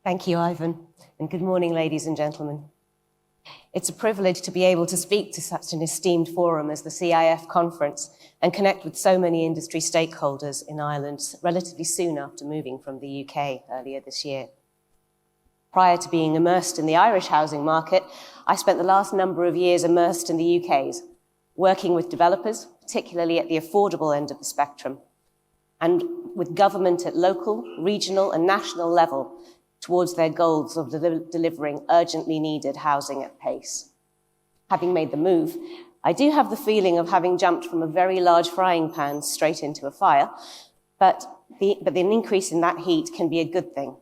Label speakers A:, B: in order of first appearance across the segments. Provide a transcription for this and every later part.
A: Thank you, Ivan, and good morning, ladies and gentlemen. It's a privilege to be able to speak to such an esteemed forum as the CIF Conference and connect with so many industry stakeholders in Ireland relatively soon after moving from the UK earlier this year. Prior to being immersed in the Irish housing market, I spent the last number of years immersed in the UK's, working with developers, particularly at the affordable end of the spectrum, and with government at local, regional, and national level towards their goals of delivering urgently needed housing at pace. Having made the move, I do have the feeling of having jumped from a very large frying pan straight into a fire, but the increase in that heat can be a good thing.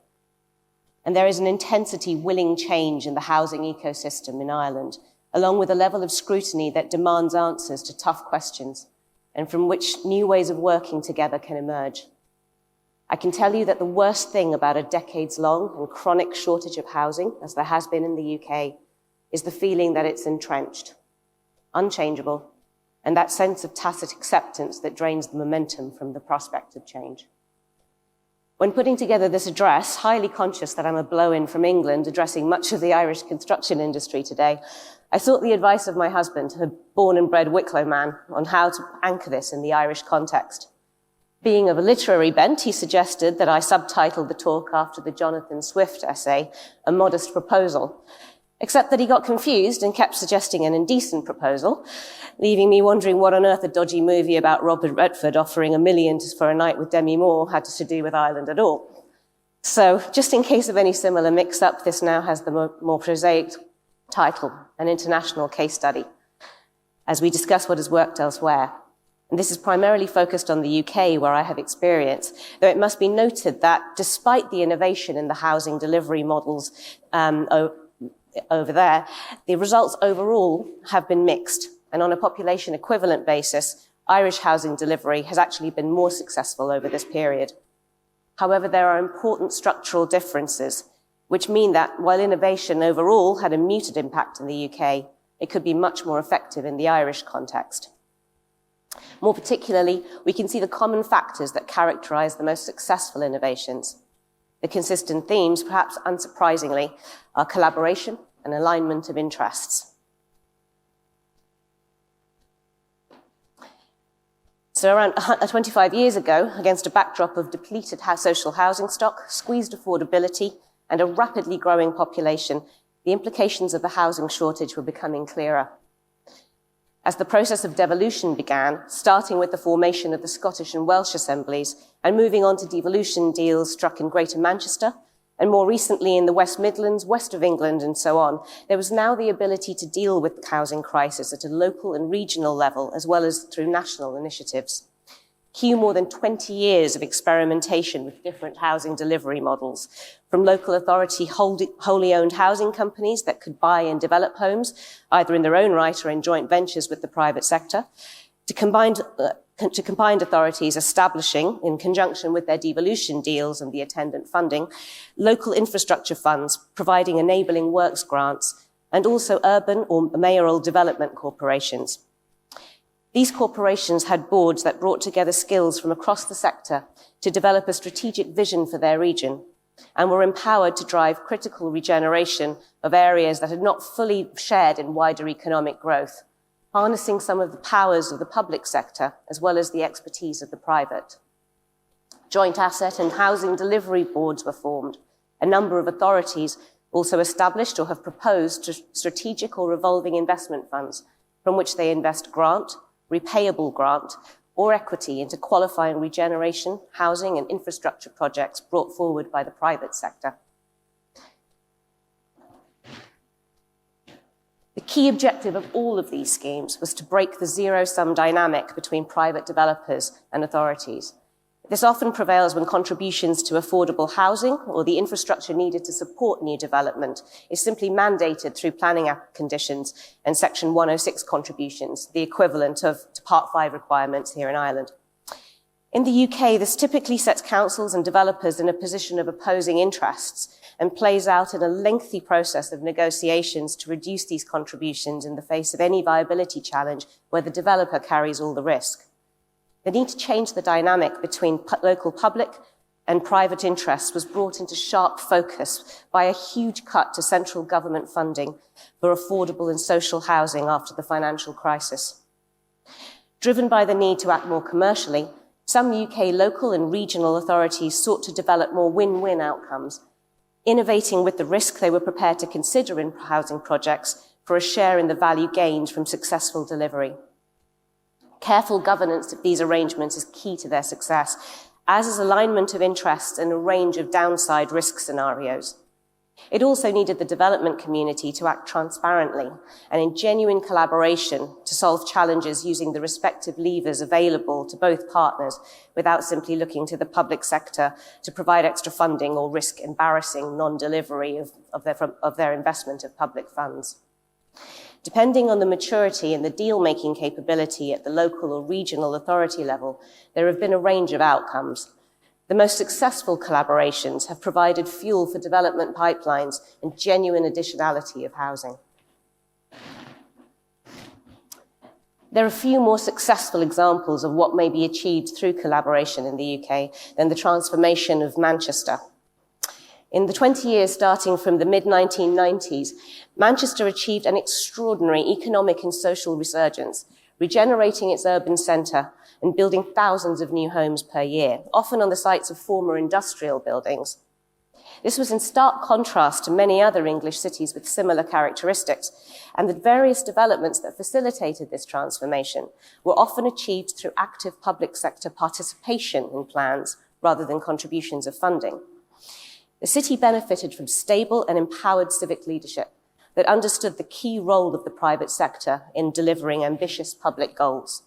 A: And there is an intensity-willing change in the housing ecosystem in Ireland, along with a level of scrutiny that demands answers to tough questions, and from which new ways of working together can emerge. I can tell you that the worst thing about a decades-long and chronic shortage of housing, as there has been in the UK, is the feeling that it's entrenched, unchangeable, and that sense of tacit acceptance that drains the momentum from the prospect of change. When putting together this address, highly conscious that I'm a blow-in from England addressing much of the Irish construction industry today, I sought the advice of my husband, a born and bred Wicklow man, on how to anchor this in the Irish context. Being of a literary bent, he suggested that I subtitle the talk after the Jonathan Swift essay, A Modest Proposal, except that he got confused and kept suggesting an indecent proposal, leaving me wondering what on earth a dodgy movie about Robert Redford offering $1 million for a night with Demi Moore had to do with Ireland at all. So, just in case of any similar mix-up, this now has the more prosaic title, An International Case Study, as we discuss what has worked elsewhere. And this is primarily focused on the UK, where I have experience, though it must be noted that despite the innovation in the housing delivery models over there, the results overall have been mixed. And on a population equivalent basis, Irish housing delivery has actually been more successful over this period. However, there are important structural differences, which mean that while innovation overall had a muted impact in the UK, it could be much more effective in the Irish context. More particularly, we can see the common factors that characterize the most successful innovations. The consistent themes, perhaps unsurprisingly, are collaboration and alignment of interests. So around 25 years ago, against a backdrop of depleted social housing stock, squeezed affordability, and a rapidly growing population, the implications of the housing shortage were becoming clearer. As the process of devolution began, starting with the formation of the Scottish and Welsh assemblies and moving on to devolution deals struck in Greater Manchester, and more recently in the West Midlands, west of England, and so on, there was now the ability to deal with the housing crisis at a local and regional level, as well as through national initiatives. Cue more than 20 years of experimentation with different housing delivery models, from local authority wholly owned housing companies that could buy and develop homes, either in their own right or in joint ventures with the private sector, to combined authorities establishing, in conjunction with their devolution deals and the attendant funding, local infrastructure funds providing enabling works grants, and also urban or mayoral development corporations. These corporations had boards that brought together skills from across the sector to develop a strategic vision for their region, and were empowered to drive critical regeneration of areas that had not fully shared in wider economic growth, harnessing some of the powers of the public sector as well as the expertise of the private. Joint asset and housing delivery boards were formed. A number of authorities also established or have proposed strategic or revolving investment funds from which they invest grant, repayable grant, or equity into qualifying regeneration, housing, and infrastructure projects brought forward by the private sector. The key objective of all of these schemes was to break the zero-sum dynamic between private developers and authorities. This often prevails when contributions to affordable housing or the infrastructure needed to support new development is simply mandated through planning conditions and Section 106 contributions, the equivalent of Part 5 requirements here in Ireland. In the UK, this typically sets councils and developers in a position of opposing interests and plays out in a lengthy process of negotiations to reduce these contributions in the face of any viability challenge where the developer carries all the risk. The need to change the dynamic between local public, and private interests was brought into sharp focus by a huge cut to central government funding for affordable and social housing after the financial crisis. Driven by the need to act more commercially, some UK local and regional authorities sought to develop more win-win outcomes, innovating with the risk they were prepared to consider in housing projects for a share in the value gained from successful delivery. Careful governance of these arrangements is key to their success, as is alignment of interests and a range of downside risk scenarios. It also needed the development community to act transparently and in genuine collaboration to solve challenges using the respective levers available to both partners without simply looking to the public sector to provide extra funding or risk embarrassing non-delivery of their investment of public funds. Depending on the maturity and the deal-making capability at the local or regional authority level, there have been a range of outcomes. The most successful collaborations have provided fuel for development pipelines and genuine additionality of housing. There are few more successful examples of what may be achieved through collaboration in the UK than the transformation of Manchester. In the 20 years starting from the mid-1990s, Manchester achieved an extraordinary economic and social resurgence, regenerating its urban centre and building thousands of new homes per year, often on the sites of former industrial buildings. This was in stark contrast to many other English cities with similar characteristics, and the various developments that facilitated this transformation were often achieved through active public sector participation in plans rather than contributions of funding. The city benefited from stable and empowered civic leadership that understood the key role of the private sector in delivering ambitious public goals.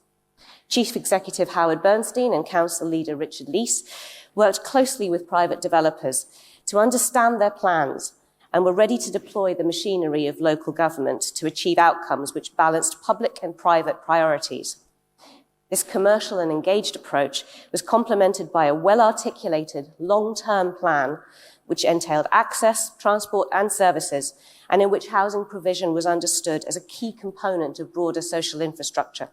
A: Chief Executive Howard Bernstein and Council Leader Richard Leese worked closely with private developers to understand their plans and were ready to deploy the machinery of local government to achieve outcomes which balanced public and private priorities. This commercial and engaged approach was complemented by a well-articulated long-term plan which entailed access, transport and services, and in which housing provision was understood as a key component of broader social infrastructure.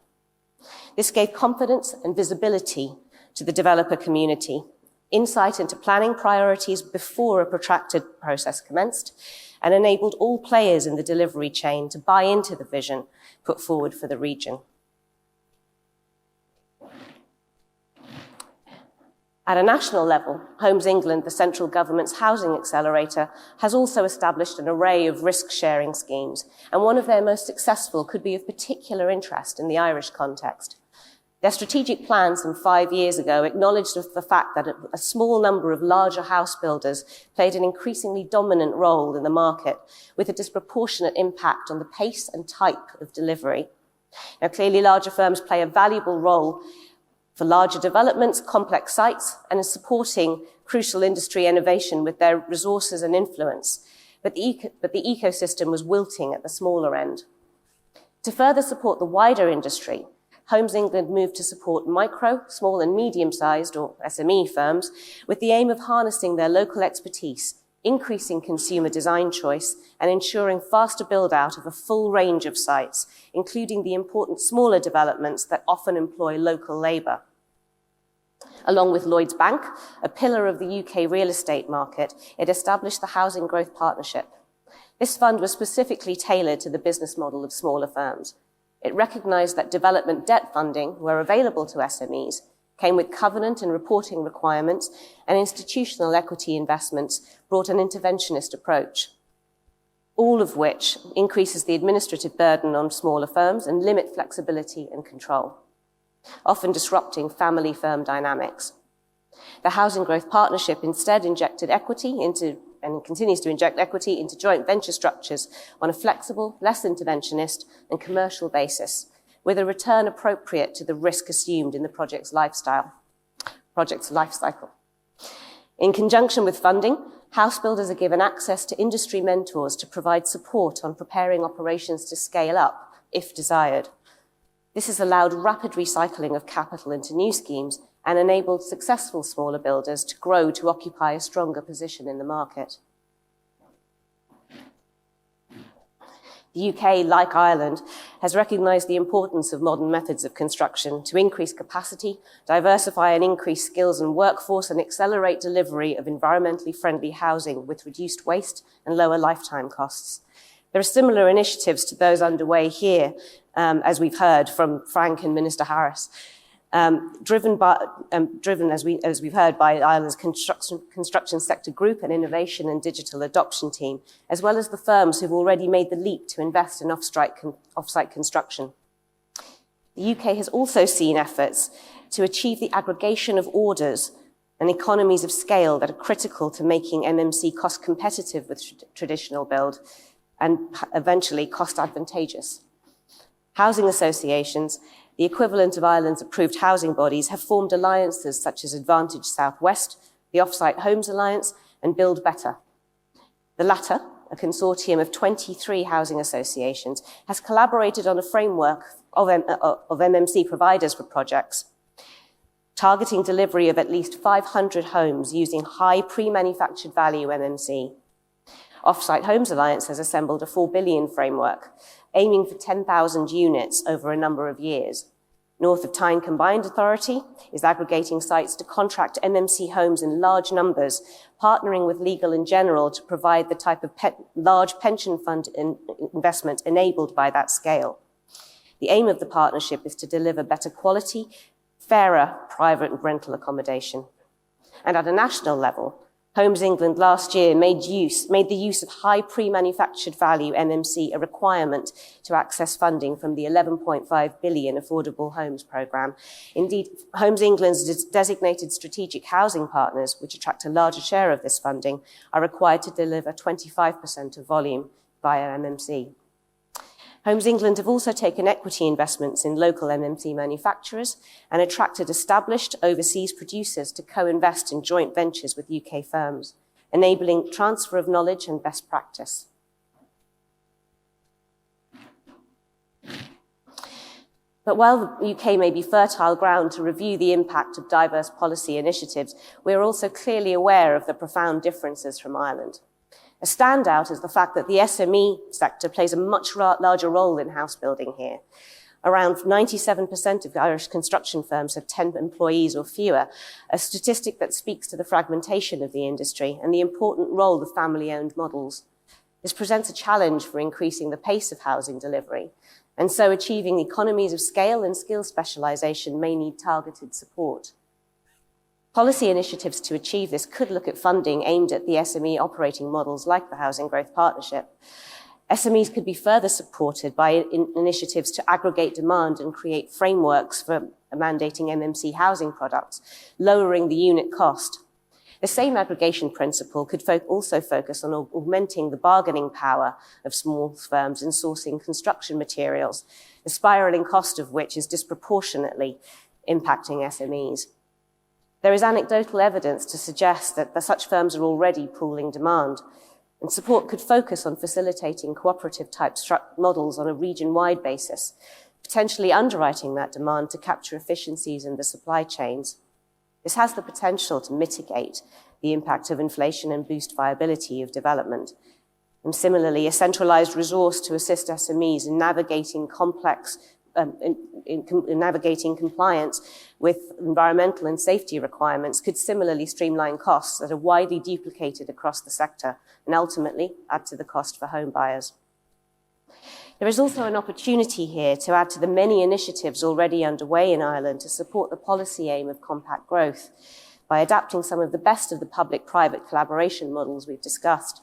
A: This gave confidence and visibility to the developer community, insight into planning priorities before a protracted process commenced, and enabled all players in the delivery chain to buy into the vision put forward for the region. At a national level, Homes England, the central government's housing accelerator, has also established an array of risk-sharing schemes, and one of their most successful could be of particular interest in the Irish context. Their strategic plan some 5 years ago acknowledged the fact that a small number of larger house builders played an increasingly dominant role in the market, with a disproportionate impact on the pace and type of delivery. Now, clearly, larger firms play a valuable role for larger developments, complex sites, and in supporting crucial industry innovation with their resources and influence. But the ecosystem was wilting at the smaller end. To further support the wider industry, Homes England moved to support micro, small and medium-sized, or SME firms, with the aim of harnessing their local expertise, increasing consumer design choice, and ensuring faster build-out of a full range of sites, including the important smaller developments that often employ local labour. Along with Lloyds Bank, a pillar of the UK real estate market, it established the Housing Growth Partnership. This fund was specifically tailored to the business model of smaller firms. It recognised that development debt funding, where available to SMEs, came with covenant and reporting requirements, and institutional equity investments brought an interventionist approach, all of which increases the administrative burden on smaller firms and limit flexibility and control, often disrupting family firm dynamics. The Housing Growth Partnership instead injected equity into, and continues to inject equity into, joint venture structures on a flexible, less interventionist and commercial basis, with a return appropriate to the risk assumed in the project's life cycle. In conjunction with funding, house builders are given access to industry mentors to provide support on preparing operations to scale up, if desired. This has allowed rapid recycling of capital into new schemes and enabled successful smaller builders to grow to occupy a stronger position in the market. The UK, like Ireland, has recognised the importance of modern methods of construction to increase capacity, diversify and increase skills and workforce, and accelerate delivery of environmentally friendly housing with reduced waste and lower lifetime costs. There are similar initiatives to those underway here, as we've heard from Frank and Minister Harris, driven as we've heard by Ireland's construction sector group and innovation and digital adoption team, as well as the firms who've already made the leap to invest in off-site construction. The UK has also seen efforts to achieve the aggregation of orders and economies of scale that are critical to making MMC cost competitive with traditional build and eventually cost advantageous. Housing associations, the equivalent of Ireland's approved housing bodies, have formed alliances such as Advantage Southwest, the Offsite Homes Alliance, and Build Better. The latter, a consortium of 23 housing associations, has collaborated on a framework of MMC providers for projects, targeting delivery of at least 500 homes using high pre-manufactured value MMC. Offsite Homes Alliance has assembled a $4 billion framework, aiming for 10,000 units over a number of years. North of Tyne Combined Authority is aggregating sites to contract MMC homes in large numbers, partnering with Legal & General to provide the type of large pension fund investment enabled by that scale. The aim of the partnership is to deliver better quality, fairer private and rental accommodation. And at a national level, Homes England last year made the use of high pre-manufactured value MMC a requirement to access funding from the 11.5 billion Affordable Homes Programme. Indeed, Homes England's designated strategic housing partners, which attract a larger share of this funding, are required to deliver 25% of volume via MMC. Homes England have also taken equity investments in local MMC manufacturers and attracted established overseas producers to co-invest in joint ventures with UK firms, enabling transfer of knowledge and best practice. But while the UK may be fertile ground to review the impact of diverse policy initiatives, we are also clearly aware of the profound differences from Ireland. A standout is the fact that the SME sector plays a much larger role in house building here. Around 97% of Irish construction firms have 10 employees or fewer, a statistic that speaks to the fragmentation of the industry and the important role of family-owned models. This presents a challenge for increasing the pace of housing delivery, and so achieving economies of scale and skill specialisation may need targeted support. Policy initiatives to achieve this could look at funding aimed at the SME operating models like the Housing Growth Partnership. SMEs could be further supported by initiatives to aggregate demand and create frameworks for mandating MMC housing products, lowering the unit cost. The same aggregation principle could also focus on augmenting the bargaining power of small firms in sourcing construction materials, the spiralling cost of which is disproportionately impacting SMEs. There is anecdotal evidence to suggest that such firms are already pooling demand, and support could focus on facilitating cooperative-type models on a region-wide basis, potentially underwriting that demand to capture efficiencies in the supply chains. This has the potential to mitigate the impact of inflation and boost viability of development. And similarly, a centralized resource to assist SMEs in navigating navigating compliance with environmental and safety requirements could similarly streamline costs that are widely duplicated across the sector and ultimately add to the cost for home buyers. There is also an opportunity here to add to the many initiatives already underway in Ireland to support the policy aim of compact growth by adapting some of the best of the public-private collaboration models we've discussed.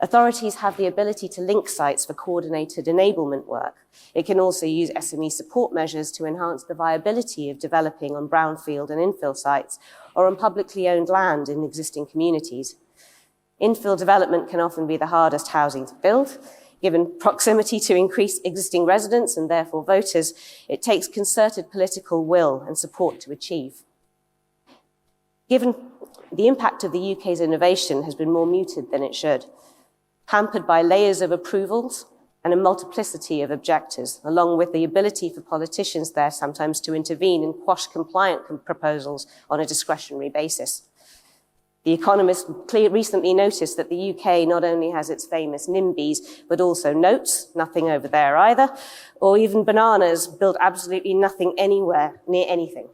A: Authorities have the ability to link sites for coordinated enablement work. It can also use SME support measures to enhance the viability of developing on brownfield and infill sites or on publicly owned land in existing communities. Infill development can often be the hardest housing to build. Given proximity to increase existing residents and therefore voters, it takes concerted political will and support to achieve. Given the impact of the UK's innovation has been more muted than it should, hampered by layers of approvals and a multiplicity of objectives, along with the ability for politicians there sometimes to intervene and quash compliant proposals on a discretionary basis. The Economist recently noticed that the UK not only has its famous NIMBYs, but also notes, nothing over there either, or even bananas build absolutely nothing anywhere near anything.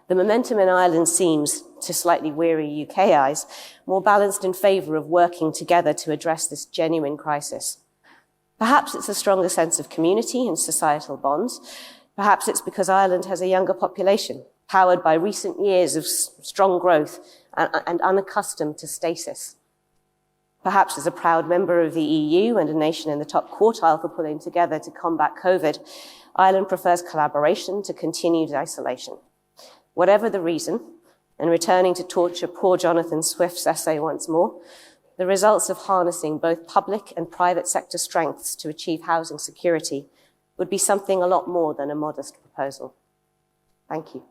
A: The momentum in Ireland seems, to slightly weary UK eyes, more balanced in favour of working together to address this genuine crisis. Perhaps it's a stronger sense of community and societal bonds. Perhaps it's because Ireland has a younger population, powered by recent years of strong growth and unaccustomed to stasis. Perhaps as a proud member of the EU and a nation in the top quartile for pulling together to combat COVID, Ireland prefers collaboration to continued isolation. Whatever the reason, and returning to torture poor Jonathan Swift's essay once more, the results of harnessing both public and private sector strengths to achieve housing security would be something a lot more than a modest proposal. Thank you.